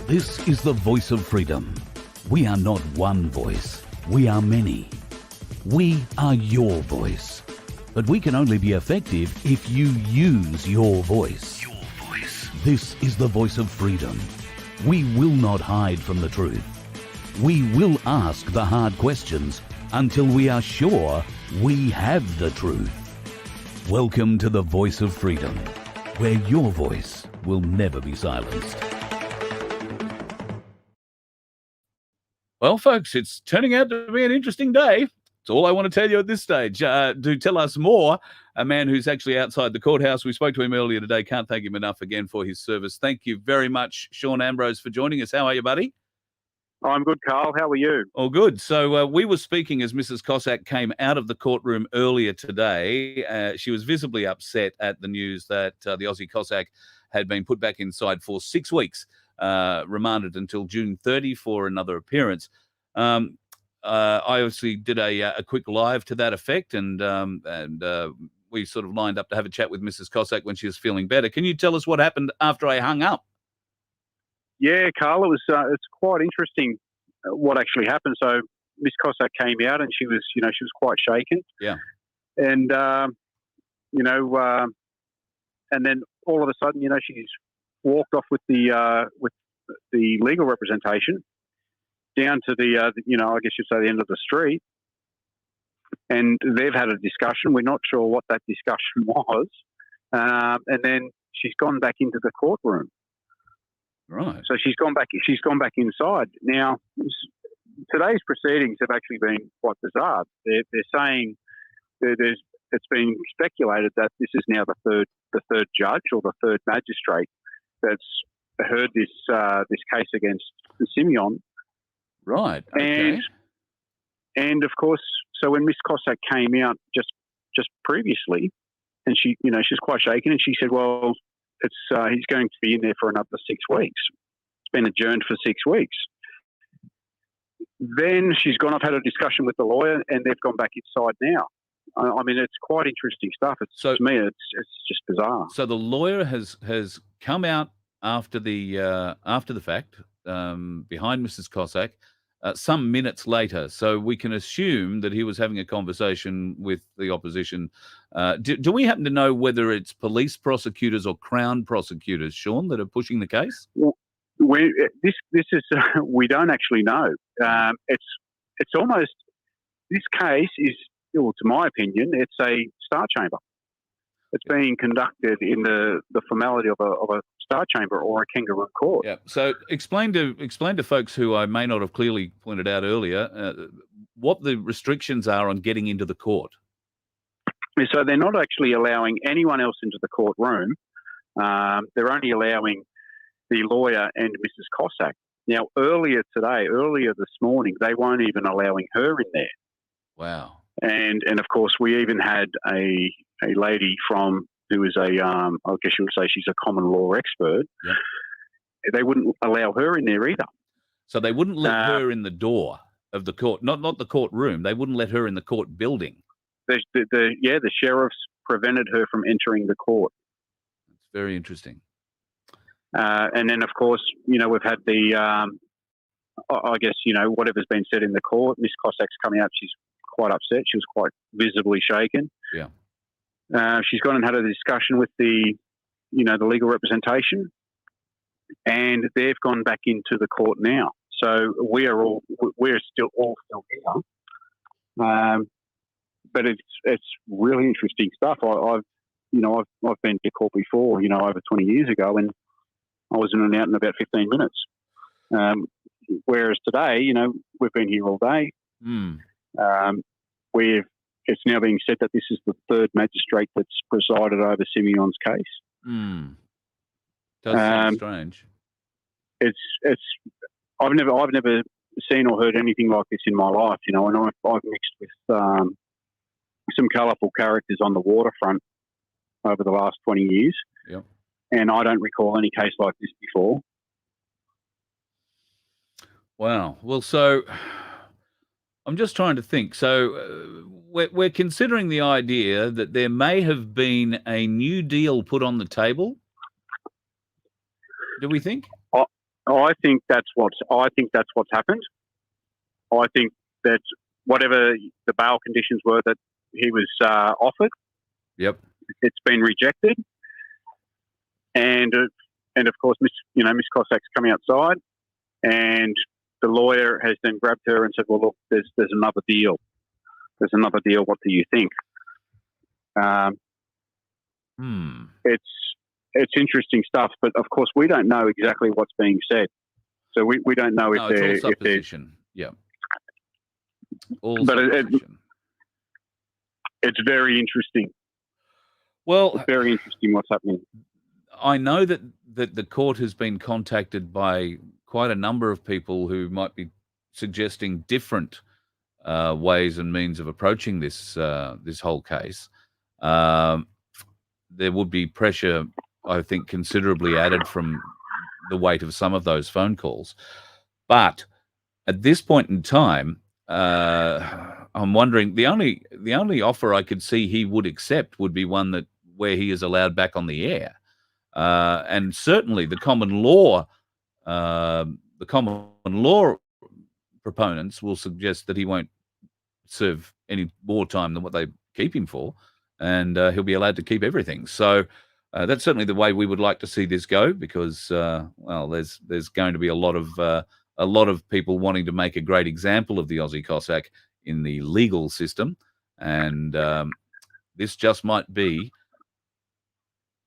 This is the voice of freedom. We are not one voice. We are many. We are your voice. But we can only be effective if you use your voice. Your voice. This is the voice of freedom. We will not hide from the truth. We will ask the hard questions until we are sure we have the truth. Welcome to the voice of freedom, where your voice will never be silenced. Well, folks, it's turning out to be an interesting day. It's all I want to tell you at this stage. To tell us more, a man who's actually outside the courthouse. We spoke to him earlier today. Can't thank him enough again for his service. Thank you very much, Sean Ambrose, for joining us. How are you, buddy? I'm good, Carl. How are you? Oh, good. So we were speaking as Mrs. Cossack came out of the courtroom earlier today. She was visibly upset at the news that the Aussie Cossack had been put back inside for 6 weeks. Remanded until June 30 for another appearance. I obviously did a quick live to that effect, and we sort of lined up to have a chat with Mrs. Cossack when she was feeling better. Can you tell us what happened after I hung up? Yeah, Carl, it's quite interesting what actually happened. So Miss Cossack came out, and she was quite shaken. Yeah, and and then all of a sudden, she's walked off with the legal representation down to the I guess you'd say the end of the street, and they've had a discussion. We're not sure what that discussion was, and then she's gone back into the courtroom. Right. So she's gone back inside. Now, today's proceedings have actually been quite bizarre. They're saying it's been speculated that this is now the third judge or the third magistrate that's heard this case against Simeon. Right. Okay. And of course, so when Miss Cossack came out just previously, and she's quite shaken, and she said, "Well, he's going to be in there for another 6 weeks. It's been adjourned for 6 weeks." Then she's gone off, had a discussion with the lawyer, and they've gone back inside now. I mean, it's quite interesting stuff. To me, it's just bizarre. So the lawyer has come out after the fact, behind Mrs. Cossack, some minutes later. So we can assume that he was having a conversation with the opposition. Do we happen to know whether it's police prosecutors or Crown prosecutors, Sean, that are pushing the case? Well, this is we don't actually know. It's almost, this case is, well, to my opinion, it's a star chamber. It's being conducted in the formality of a star chamber or a kangaroo court. Yeah. So explain to folks who I may not have clearly pointed out earlier what the restrictions are on getting into the court. So they're not actually allowing anyone else into the courtroom. They're only allowing the lawyer and Mrs. Cossack. Now, earlier this morning, they weren't even allowing her in there. Wow. And of course, we even had a lady who is I guess you would say she's a common law expert. Yeah. They wouldn't allow her in there either. So they wouldn't let her in the door of the court, not the courtroom. They wouldn't let her in the court building. The sheriffs prevented her from entering the court. It's very interesting. And then, of course, we've had I guess, whatever's been said in the court. Miss Cossack's coming out. She's quite upset. She was quite visibly shaken. Yeah. She's gone and had a discussion with the legal representation, and they've gone back into the court now. So we're still here. But it's really interesting stuff. I've been to court before, over 20 years ago, and I was in and out in about 15 minutes. Whereas today, we've been here all day. It's now being said that this is the third magistrate that's presided over Simeon's case. Does sound strange. I've never seen or heard anything like this in my life, and I've mixed with some colourful characters on the waterfront over the last 20 years. Yep. And I don't recall any case like this before. Wow. Well, so I'm just trying to think. So we're considering the idea that there may have been a new deal put on the table. Do we think? I think that's what's happened. I think that whatever the bail conditions were that he was offered, Yep. it's been rejected, and of course, Miss Cossack's come outside, and the lawyer has then grabbed her and said, "Well, look, there's another deal. There's another deal. What do you think?" It's interesting stuff, but of course, we don't know exactly what's being said. So we don't know No, it's all supposition. Yeah. All but supposition. it's very interesting. Well, it's very interesting what's happening. I know that the court has been contacted by quite a number of people who might be suggesting different ways and means of approaching this whole case. There would be pressure, I think, considerably added from the weight of some of those phone calls. But at this point in time, I'm wondering, the only offer I could see he would accept would be one where he is allowed back on the air. And certainly the common law proponents will suggest that he won't serve any more time than what they keep him for, and he'll be allowed to keep everything. So that's certainly the way we would like to see this go, because there's going to be a lot of people wanting to make a great example of the Aussie Cossack in the legal system, and this just might be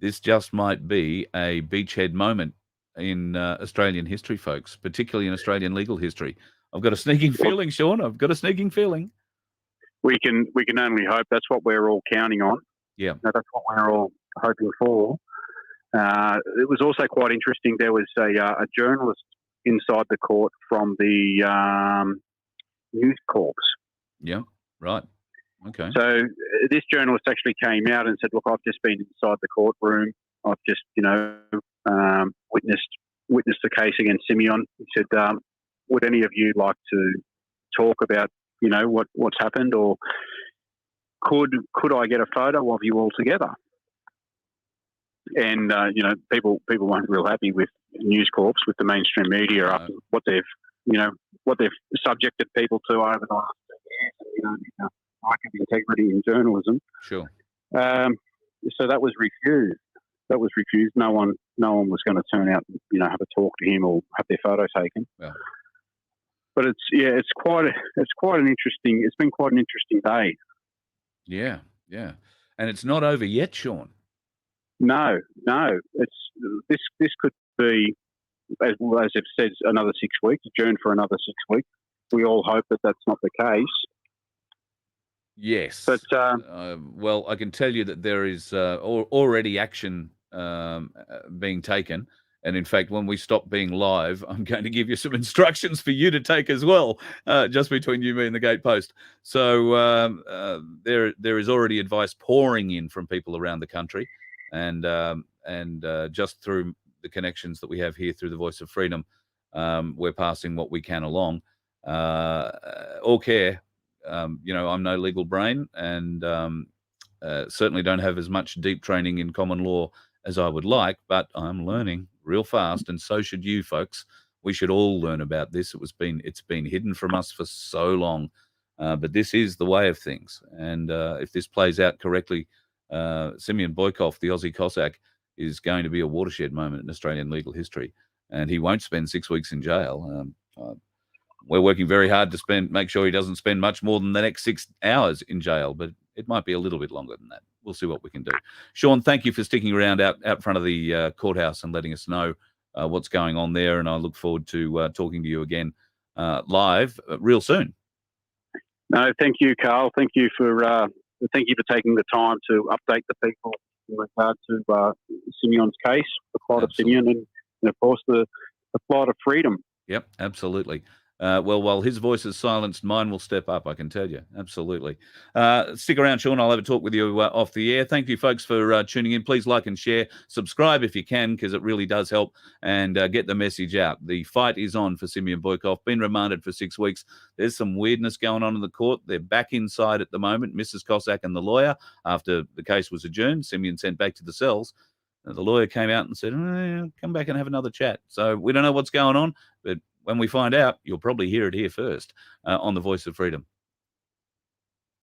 a beachhead moment in Australian history, folks, particularly in Australian legal history. I've got a sneaking feeling, Sean. I've got a sneaking feeling. We can only hope. That's what we're all counting on. Yeah. That's what we're all hoping for. It was also quite interesting. There was a journalist inside the court from the News Corps. Yeah, right. Okay. So this journalist actually came out and said, "Look, I've just been inside the courtroom. I've just, witnessed the case against Simeon." He said, "Would any of you like to talk about, what's happened, or could I get a photo of you all together?" And people weren't real happy with News Corps, with the mainstream media, after what they've subjected people to over the last 2 years. Lack of integrity in journalism. Sure. So that was refused. No one was going to turn out, have a talk to him or have their photo taken. Yeah. But it's quite an interesting. It's been quite an interesting day. Yeah, yeah, and it's not over yet, Sean. No. It's this could be, as I've said, another 6 weeks, adjourned for another 6 weeks. We all hope that that's not the case. Yes, but well, I can tell you that there is already action being taken, and in fact, when we stop being live, I'm going to give you some instructions for you to take as well, just between you, me, and the gatepost. So there is already advice pouring in from people around the country, and just through the connections that we have here through the Voice of Freedom, we're passing what we can along. All care. I'm no legal brain, and certainly don't have as much deep training in common law as I would like, but I'm learning real fast, and so should you folks. We should all learn about this. It's been hidden from us for so long, but this is the way of things. And if this plays out correctly, Simeon Boykoff, the Aussie Cossack, is going to be a watershed moment in Australian legal history, and he won't spend 6 weeks in jail. We're working very hard to make sure he doesn't spend much more than the next 6 hours in jail, but it might be a little bit longer than that. We'll see what we can do. Sean, thank you for sticking around out front of the courthouse and letting us know what's going on there, and I look forward to talking to you again live real soon. No, thank you, Carl. Thank you for taking the time to update the people in regard to Simeon's case, the plight of Simeon, and of course the plight of freedom. Yep, absolutely. Well, while his voice is silenced, mine will step up, I can tell you. Absolutely. Stick around, Sean. I'll have a talk with you off the air. Thank you, folks, for tuning in. Please like and share. Subscribe if you can, because it really does help, and get the message out. The fight is on for Simeon Boykoff. Been remanded for 6 weeks. There's some weirdness going on in the court. They're back inside at the moment, Mrs. Cossack and the lawyer, after the case was adjourned. Simeon sent back to the cells. The lawyer came out and said, come back and have another chat. So we don't know what's going on, but when we find out, you'll probably hear it here first on the Voice of Freedom.